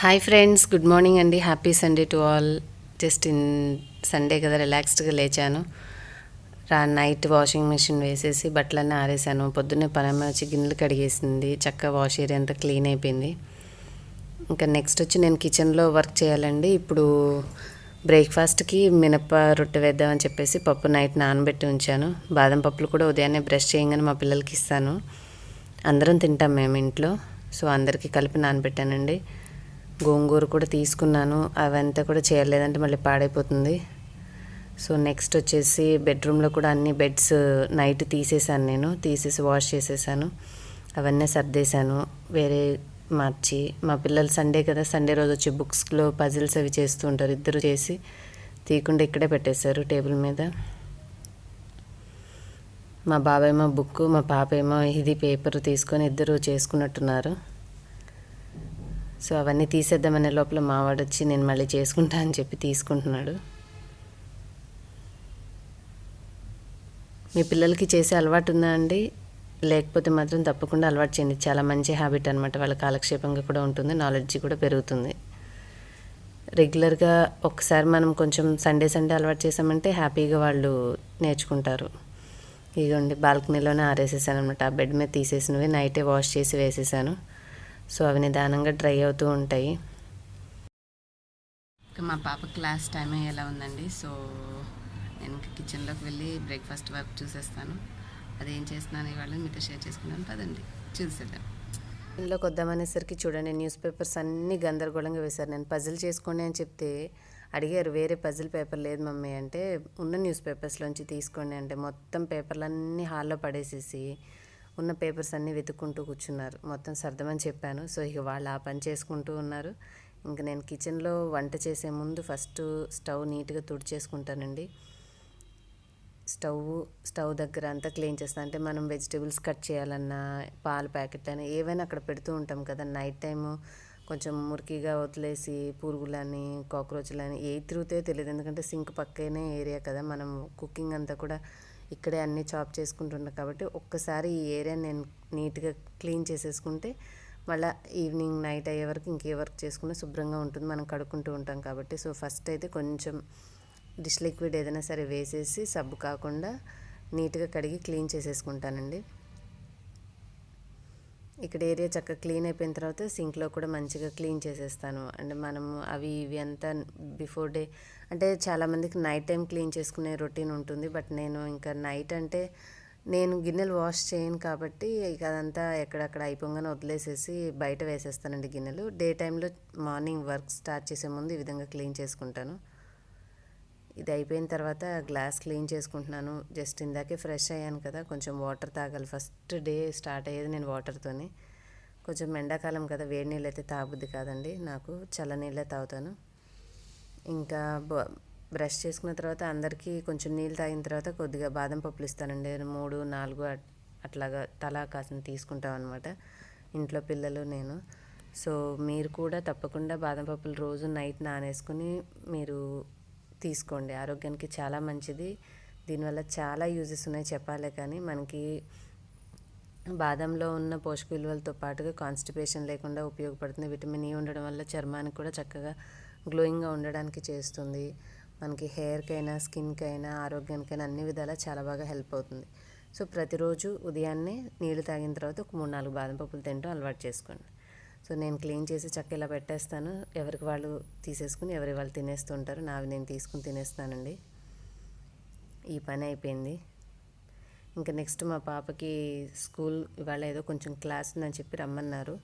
Hi friends, good morning అండి. Happy Sunday to all. Just in Sunday కదా, రిలాక్స్డ్గా లేచాను. నైట్ వాషింగ్ మిషన్ వేసేసి బట్టలన్నీ ఆరేసాను. పొద్దున్నే పనమ్మ వచ్చి గిన్నెలు కడిగేసింది. చక్కగా వాష్ ఏరియా అంతా క్లీన్ అయిపోయింది. ఇంకా నెక్స్ట్ వచ్చి నేను కిచెన్లో వర్క్ చేయాలండి. ఇప్పుడు బ్రేక్ఫాస్ట్కి మినప రొట్టె వేద్దామని చెప్పేసి పప్పు నైట్ నానబెట్టి ఉంచాను. బాదం పప్పులు కూడా ఉదయాన్నే బ్రష్ చేయగానే మా పిల్లలకి ఇస్తాను. అందరం తింటాం మేము ఇంట్లో. సో అందరికీ కలిపి నానబెట్టానండి. గోంగూర కూడా తీసుకున్నాను. అవంతా కూడా చేయలేదంటే మళ్ళీ పాడైపోతుంది. సో నెక్స్ట్ వచ్చేసి బెడ్రూమ్లో కూడా అన్ని బెడ్స్ నైట్ తీసేసాను. నేను తీసేసి వాష్ చేసేసాను. అవన్నీ సర్దేశాను, వేరే మార్చి. మా పిల్లలు సండే కదా, సండే రోజు వచ్చి బుక్స్లో పజిల్స్ అవి చేస్తూ ఉంటారు. ఇద్దరు చేసి తీయకుండా ఇక్కడే పెట్టేశారు టేబుల్ మీద. మా బాబాయేమో బుక్, మా పాప ఏమో ఇది పేపర్ తీసుకొని ఇద్దరు చేసుకున్నట్టున్నారు. సో అవన్నీ తీసేద్దామనే లోపల మావాడు వచ్చి నేను మళ్ళీ చేసుకుంటా అని చెప్పి తీసుకుంటున్నాడు. మీ పిల్లలకి చేసే అలవాటు ఉందా అండి? లేకపోతే మాత్రం తప్పకుండా అలవాటు చేయండి. చాలా మంచి హ్యాబిట్ అనమాట. వాళ్ళ కాలక్షేపంగా కూడా ఉంటుంది, నాలెడ్జ్ కూడా పెరుగుతుంది. రెగ్యులర్గా ఒకసారి మనం కొంచెం సండే అలవాటు చేసామంటే హ్యాపీగా వాళ్ళు నేర్చుకుంటారు. ఇదిగోండి బాల్కనీలోనే ఆరేసేసాను అనమాట. ఆ బెడ్ మీద తీసేసినవి నైటే వాష్ చేసి వేసేసాను. సో అవి నిదానంగా డ్రై అవుతూ ఉంటాయి. మా పాప క్లాస్ టైం అయ్యేలా ఉందండి. సో నేను కిచెన్లోకి వెళ్ళి బ్రేక్ఫాస్ట్ వర్క్ చూసేస్తాను. అదేం చేస్తున్నాను ఇవాళ మీతో షేర్ చేసుకున్నాను. పదండి చూసేద్దాం. ఇంట్లోకి వద్దామనేసరికి చూడండి, న్యూస్ పేపర్స్ అన్నీ గందరగోళంగా వేశారు. నేను పజిల్ చేసుకోండి అని చెప్తే అడిగారు, వేరే పజిల్ పేపర్ లేదు మమ్మీ అంటే, ఉన్న న్యూస్ పేపర్స్లోంచి తీసుకోండి అంటే మొత్తం పేపర్లన్నీ హాల్లో పడేసేసి ఉన్న పేపర్స్ అన్నీ వెతుక్కుంటూ కూర్చున్నారు. మొత్తం సర్దమని చెప్పాను. సో ఇక వాళ్ళు ఆ పని చేసుకుంటూ ఉన్నారు. ఇంక నేను కిచెన్లో వంట చేసే ముందు ఫస్ట్ స్టవ్ నీట్గా తుడిచేసుకుంటానండి. స్టవ్ దగ్గర అంతా క్లీన్ చేస్తాను. అంటే మనం వెజిటేబుల్స్ కట్ చేయాలన్నా, పాల ప్యాకెట్ అయినా ఏవైనా అక్కడ పెడుతూ ఉంటాం కదా. నైట్ టైము కొంచెం మురికిగా వదిలేసి పురుగులని, కాక్రోచ్లని ఏ తిరుగుతాయో తెలియదు. ఎందుకంటే సింక్ పక్కనే ఏరియా కదా, మనం కుకింగ్ అంతా కూడా ఇక్కడే అన్నీ చాప్ చేసుకుంటున్నాం కాబట్టి ఒక్కసారి ఈ ఏరియా నేను నీట్గా క్లీన్ చేసేసుకుంటే మళ్ళీ ఈవినింగ్ నైట్ అయ్యే వరకు ఇంకే వర్క్ చేసుకున్నా శుభ్రంగా ఉంటుంది. మనం కడుక్కుంటూ ఉంటాం కాబట్టి. సో ఫస్ట్ అయితే కొంచెం డిష్ లిక్విడ్ ఏదైనా సరే వేసేసి సబ్బు కాకుండా నీట్గా కడిగి క్లీన్ చేసేసుకుంటానండి. ఇక్కడ ఏరియా చక్కగా క్లీన్ అయిపోయిన తర్వాత సింక్లో కూడా మంచిగా క్లీన్ చేసేస్తాను. అంటే మనము అవి ఇవి అంతా బిఫోర్ డే, అంటే చాలామందికి నైట్ టైం క్లీన్ చేసుకునే రొటీన్ ఉంటుంది. బట్ నేను ఇంకా నైట్ అంటే నేను గిన్నెలు వాష్ చేయను కాబట్టి ఇక అదంతా ఎక్కడక్కడ అయిపోగానే వదిలేసేసి బయట వేసేస్తానండి గిన్నెలు. డే టైంలో మార్నింగ్ వర్క్ స్టార్ట్ చేసే ముందు ఈ విధంగా క్లీన్ చేసుకుంటాను. ఇది అయిపోయిన తర్వాత గ్లాస్ క్లీన్ చేసుకుంటున్నాను. జస్ట్ ఇందాకే ఫ్రెష్ అయ్యాను కదా, కొంచెం వాటర్ తాగాలి. ఫస్ట్ డే స్టార్ట్ అయ్యేది నేను వాటర్తోని. కొంచెం ఎండాకాలం కదా, వేడి నీళ్ళు అయితే తాగబుద్ది కాదండి నాకు, చల్లనీళ్ళే తాగుతాను. ఇంకా బ్రష్ చేసుకున్న తర్వాత అందరికీ కొంచెం నీళ్ళు తాగిన తర్వాత కొద్దిగా బాదం పప్పులు ఇస్తానండి. 3, 4 అట్లాగా తలా కాసిన తీసుకుంటాం అనమాట ఇంట్లో పిల్లలు నేను. సో మీరు కూడా తప్పకుండా బాదం పప్పులు రోజు నైట్ నానేసుకుని మీరు తీసుకోండి. ఆరోగ్యానికి చాలా మంచిది. దీనివల్ల చాలా యూజెస్ ఉన్నాయి చెప్పాలే కానీ. మనకి బాదంలో ఉన్న పోషక విలువలతో పాటుగా కాన్స్టిపేషన్ లేకుండా ఉపయోగపడుతుంది. విటమిన్ ఈ ఉండడం వల్ల చర్మానికి కూడా చక్కగా గ్లోయింగ్గా ఉండడానికి చేస్తుంది. మనకి హెయిర్కైనా, స్కిన్కైనా, ఆరోగ్యానికైనా అన్ని విధాలా చాలా బాగా హెల్ప్ అవుతుంది. సో ప్రతిరోజు ఉదయాన్నే నీళ్ళు తాగిన తర్వాత ఒక 3-4 బాదం పప్పులు తింటూ అలవాటు చేసుకోండి. సో నేను క్లీన్ చేసి చక్క ఇలా పెట్టేస్తాను. ఎవరికి వాళ్ళు తీసేసుకుని ఎవరి వాళ్ళు తినేస్తూ ఉంటారు. నావి నేను తీసుకుని తినేస్తానండి. ఈ పని అయిపోయింది. ఇంకా నెక్స్ట్ మా పాపకి స్కూల్ ఇవాళ ఏదో కొంచెం క్లాస్ ఉందని చెప్పి రమ్మన్నారు.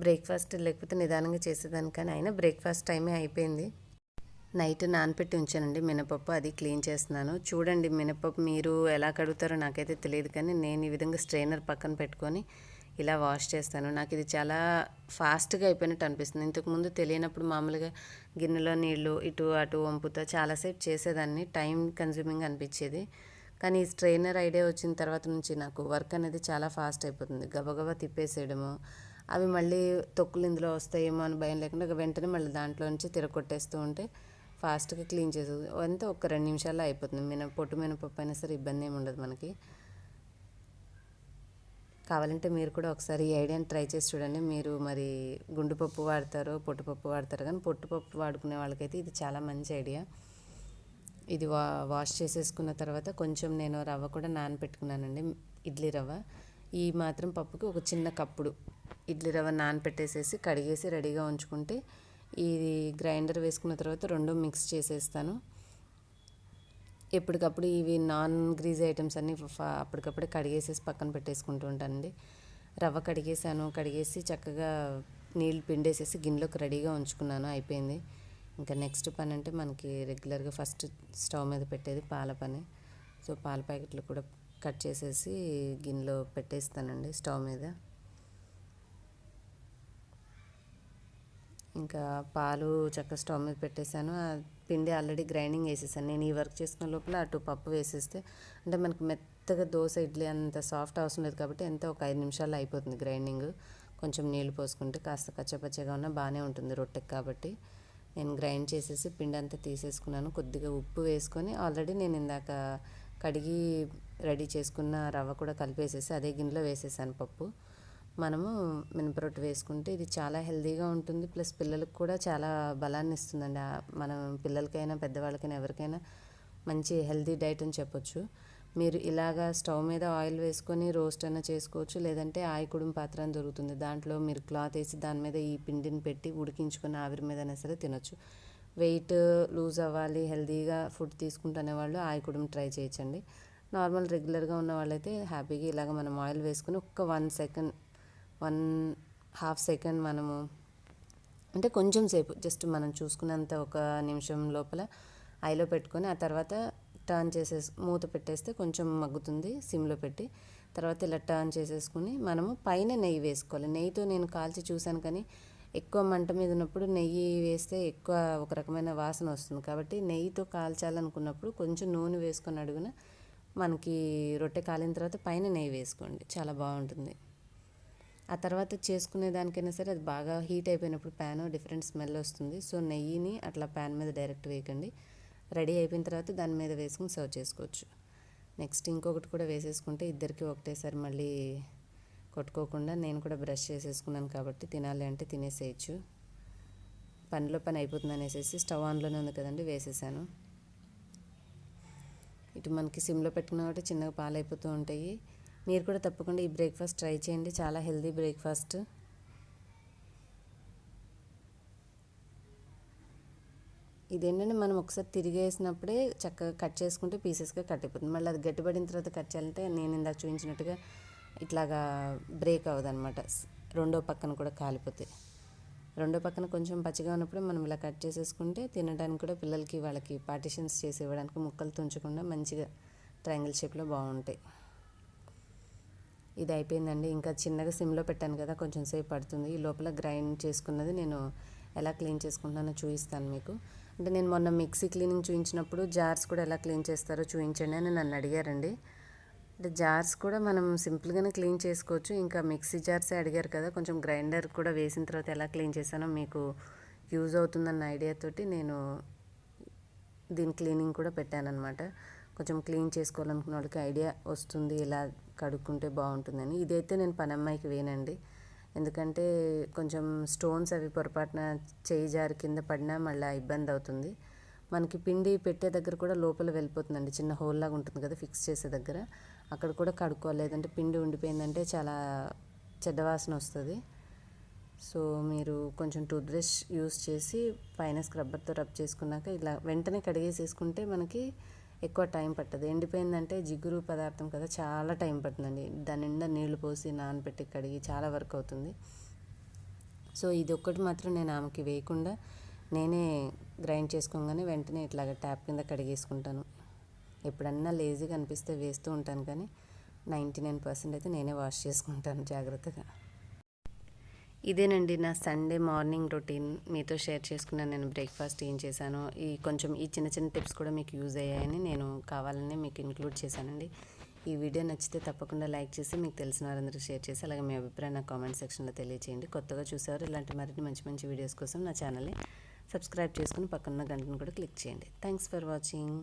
బ్రేక్ఫాస్ట్ లేకపోతే నిదానంగా చేసేదాన్ని, కానీ అయినా బ్రేక్ఫాస్ట్ టైమే అయిపోయింది. నైట్ నానపెట్టి ఉంచానండి మినపప్పు, అది క్లీన్ చేస్తున్నాను. చూడండి మినపప్పు మీరు ఎలా కడుగుతారో నాకైతే తెలియదు, కానీ నేను ఈ విధంగా స్ట్రైనర్ పక్కన పెట్టుకొని ఇలా వాష్ చేస్తాను. నాకు ఇది చాలా ఫాస్ట్గా అయిపోయినట్టు అనిపిస్తుంది. ఇంతకుముందు తెలియనప్పుడు మామూలుగా గిన్నెలో నీళ్ళు ఇటు అటు వంపుతా చాలాసేపు చేసేదాన్ని, టైం కన్జ్యూమింగ్ అనిపించేది. కానీ ఈ స్ట్రైనర్ ఐడియా వచ్చిన తర్వాత నుంచి నాకు వర్క్ అనేది చాలా ఫాస్ట్ అయిపోతుంది. గబగబా తిప్పేసేయడము, అవి మళ్ళీ తొక్కులు ఇందులో వస్తాయేమో అని భయం లేకుండా వెంటనే మళ్ళీ దాంట్లో నుంచి తిరగొట్టేస్తూ ఉంటే ఫాస్ట్గా క్లీన్ చేసేది. అంతా ఒక 2 నిమిషాల్లో అయిపోతుంది. పొట్టు మినపప్పు అయినా సరే ఇబ్బంది ఏమి ఉండదు మనకి. కావాలంటే మీరు కూడా ఒకసారి ఈ ఐడియాని ట్రై చేసి చూడండి. మీరు మరి గుండు పప్పు వాడతారో పొట్టుపప్పు వాడతారో, కానీ పొట్టుపప్పు వాడుకునే వాళ్ళకైతే ఇది చాలా మంచి ఐడియా. ఇది వాష్ చేసేసుకున్న తర్వాత కొంచెం నేను రవ్వ కూడా నానపెట్టుకున్నానండి, ఇడ్లీ రవ్వ. ఈ మాత్రం పప్పుకి ఒక చిన్న కప్పుడు ఇడ్లీ రవ్వ నానపెట్టేసేసి కడిగేసి రెడీగా ఉంచుకుంటే, ఇది గ్రైండర్ వేసుకున్న తర్వాత రెండు మిక్స్ చేసేస్తాను. ఎప్పటికప్పుడు ఇవి నాన్ గ్రీజీ ఐటమ్స్ అన్నీ అప్పటికప్పుడే కడిగేసేసి పక్కన పెట్టేసుకుంటూ ఉంటానండి. రవ్వ కడిగేసి చక్కగా నీళ్ళు పిండేసేసి గిన్నెలోకి రెడీగా ఉంచుకున్నాను, అయిపోయింది. ఇంకా నెక్స్ట్ పని అంటే మనకి రెగ్యులర్గా ఫస్ట్ స్టవ్ మీద పెట్టేది పాల పని. సో పాల ప్యాకెట్లు కూడా కట్ చేసేసి గిన్నెలో పెట్టేస్తానండి స్టవ్ మీద. ఇంకా పాలు చక్కగా స్టవ్ మీద పెట్టేశాను. ఆ పిండి ఆల్రెడీ గ్రైండింగ్ వేసేసాను. నేను ఈ వర్క్ చేసుకున్న లోపల అటు పప్పు వేసేస్తే, అంటే మనకి మెత్తగా దోశ ఇడ్లీ అంత సాఫ్ట్ అవసరం లేదు కాబట్టి ఎంత ఒక 5 నిమిషాల్లో అయిపోతుంది గ్రైండింగ్. కొంచెం నీళ్ళు పోసుకుంటే కాస్త కచ్చపచ్చగా ఉన్నా బాగానే ఉంటుంది రొట్టెకి కాబట్టి. నేను గ్రైండ్ చేసేసి పిండి అంతా తీసేసుకున్నాను. కొద్దిగా ఉప్పు వేసుకొని ఆల్రెడీ నేను ఇందాక కడిగి రెడీ చేసుకున్న రవ్వ కూడా కలిపేసేసి అదే గిన్నెలో వేసేసాను పప్పు. మనము మినపరొట్టు వేసుకుంటే ఇది చాలా హెల్తీగా ఉంటుంది, ప్లస్ పిల్లలకు కూడా చాలా బలాన్ని ఇస్తుందండి. మనం పిల్లలకైనా పెద్దవాళ్ళకైనా ఎవరికైనా మంచి హెల్తీ డైట్ అని చెప్పొచ్చు. మీరు ఇలాగా స్టవ్ మీద ఆయిల్ వేసుకొని రోస్ట్ అయినా చేసుకోవచ్చు, లేదంటే ఆయకుడుం పాత్ర అని దొరుకుతుంది, దాంట్లో మీరు క్లాత్ వేసి దాని మీద ఈ పిండిని పెట్టి ఉడికించుకుని ఆవిరి మీదైనా సరే తినొచ్చు. వెయిట్ లూజ్ అవ్వాలి, హెల్తీగా ఫుడ్ తీసుకుంటునే వాళ్ళు ఆయకుడుం ట్రై చేయొచ్చండి. నార్మల్ రెగ్యులర్గా ఉన్న వాళ్ళైతే హ్యాపీగా ఇలాగ మనం ఆయిల్ వేసుకొని ఒక్క 1.5 సెకండ్ మనము, అంటే కొంచెం సేపు జస్ట్ మనం చూసుకున్నంత ఒక నిమిషం లోపల ఐలో పెట్టుకొని ఆ తర్వాత టర్న్ మూత పెట్టేస్తే కొంచెం మగ్గుతుంది సిమ్లో పెట్టి. తర్వాత ఇలా టర్న్ చేసేసుకుని మనము పైన నెయ్యి వేసుకోవాలి. నెయ్యితో నేను కాల్చి చూశాను, కానీ ఎక్కువ మంట మీద ఉన్నప్పుడు నెయ్యి వేస్తే ఎక్కువ ఒక రకమైన వాసన వస్తుంది. కాబట్టి నెయ్యితో కాల్చాలనుకున్నప్పుడు కొంచెం నూనె వేసుకొని అడుగున మనకి రొట్టె కాలిన తర్వాత పైన నెయ్యి వేసుకోండి, చాలా బాగుంటుంది. ఆ తర్వాత చేసుకునే దానికైనా సరే అది బాగా హీట్ అయిపోయినప్పుడు ప్యాన్ డిఫరెంట్ స్మెల్ వస్తుంది. సో నెయ్యిని అట్లా ప్యాన్ మీద డైరెక్ట్ వేయకండి. రెడీ అయిపోయిన తర్వాత దాని మీద వేసుకుని సర్వ్ చేసుకోవచ్చు. నెక్స్ట్ ఇంకొకటి కూడా వేసేసుకుంటే ఇద్దరికి ఒకటేసారి మళ్ళీ కొట్టుకోకుండా, నేను కూడా బ్రష్ చేసేసుకున్నాను కాబట్టి తినాలి అంటే తినేసేయచ్చు. పనిలో పని అయిపోతుంది అనేసి స్టవ్ ఆన్లోనే ఉంది కదండి, వేసేసాను. ఇటు మనకి సిమ్లో పెట్టుకున్న కాబట్టి చిన్నగా పాలు అయిపోతూ ఉంటాయి. మీరు కూడా తప్పకుండా ఈ బ్రేక్ఫాస్ట్ ట్రై చేయండి, చాలా హెల్తీ బ్రేక్ఫాస్ట్. ఇదేంటంటే మనం ఒకసారి తిరిగేసినప్పుడే చక్కగా కట్ చేసుకుంటే పీసెస్గా కట్ అయిపోతుంది. మళ్ళీ అది గట్టిపడిన తర్వాత కట్ చేయాలంటే నేను ఇందాక చూపించినట్టుగా ఇట్లాగా బ్రేక్ అవ్వదన్నమాట. రెండో పక్కన కూడా కాలిపోతే, రెండో పక్కన కొంచెం పచ్చిగా ఉన్నప్పుడు మనం ఇలా కట్ చేసేసుకుంటే తినడానికి కూడా పిల్లలకి వాళ్ళకి పార్టిషన్స్ చేసి ఇవ్వడానికి ముక్కలు తుంచకుండా మంచిగా ట్రయాంగిల్ షేప్లో బాగుంటాయి. ఇది అయిపోయిందండి. ఇంకా చిన్నగా సిమ్లో పెట్టాను కదా, కొంచెం సేపు పడుతుంది. ఈ లోపల గ్రైండ్ చేసుకున్నది నేను ఎలా క్లీన్ చేసుకుంటున్నానో చూపిస్తాను మీకు. అంటే నేను మొన్న మిక్సీ క్లీనింగ్ చూపించినప్పుడు జార్స్ కూడా ఎలా క్లీన్ చేస్తారో చూపించండి అని నన్ను అడిగారండి. అంటే జార్స్ కూడా మనం సింపుల్గానే క్లీన్ చేసుకోవచ్చు. ఇంకా మిక్సీ జార్సే అడిగారు కదా, కొంచెం గ్రైండర్ కూడా వేసిన తర్వాత ఎలా క్లీన్ చేశానో మీకు యూజ్ అవుతుందన్న ఐడియాతోటి నేను దీని క్లీనింగ్ కూడా పెట్టానన్నమాట. కొంచెం క్లీన్ చేసుకోవాలనుకున్న వాళ్ళకి ఐడియా వస్తుంది ఎలా కడుక్కుంటే బాగుంటుందని. ఇదైతే నేను పనమ్మాయికి వేయనండి, ఎందుకంటే కొంచెం స్టోన్స్ అవి పొరపాటున చేయి జారి కింద పడినా మళ్ళీ ఇబ్బంది అవుతుంది. మనకి పిండి పెట్టే దగ్గర కూడా లోపల వెళ్ళిపోతుందండి, చిన్న హోల్ లాగా ఉంటుంది కదా ఫిక్స్ చేసే దగ్గర, అక్కడ కూడా కడుక్కోవాలి, లేదంటే పిండి ఉండిపోయిందంటే చాలా చెడ్డవాసన వస్తుంది. సో మీరు కొంచెం టూత్ బ్రష్ యూస్ చేసి పైన స్క్రబ్బర్తో రబ్ చేసుకున్నాక ఇలా వెంటనే కడిగేసేసుకుంటే మనకి ఎక్కువ టైం పట్టదు. ఎండిపోయిందంటే జిగురు పదార్థం కదా, చాలా టైం పడుతుందండి. దాని నిండా నీళ్లు పోసి నానబెట్టి కడిగి చాలా వర్క్ అవుతుంది. సో ఇది ఒక్కటి మాత్రం నేను ఆమెకి వేయకుండా నేనే గ్రైండ్ చేసుకోగానే వెంటనే ఇట్లాగ ట్యాప్ కింద కడిగేసుకుంటాను. ఎప్పుడన్నా లేజీగా అనిపిస్తే వేస్తూ ఉంటాను, కానీ 99% అయితే నేనే వాష్ చేసుకుంటాను జాగ్రత్తగా. ఇదేనండి నా సండే మార్నింగ్ రొటీన్, మీతో షేర్ చేసుకున్నాను. నేను బ్రేక్ఫాస్ట్ ఏం చేశానో ఈ చిన్న చిన్న టిప్స్ కూడా మీకు యూజ్ అయ్యాయని నేను కావాలని మీకు ఇంక్లూడ్ చేశానండి. ఈ వీడియో నచ్చితే తప్పకుండా లైక్ చేసి మీకు తెలిసిన వారందరూ షేర్ చేసి, అలాగే మీ అభిప్రాయం నా కామెంట్ సెక్షన్లో తెలియచేయండి. కొత్తగా చూసేవారు ఇలాంటి మరిన్ని మంచి మంచి వీడియోస్ కోసం నా ఛానల్ని సబ్స్క్రైబ్ చేసుకుని పక్కన గంటను కూడా క్లిక్ చేయండి. Thanks for watching.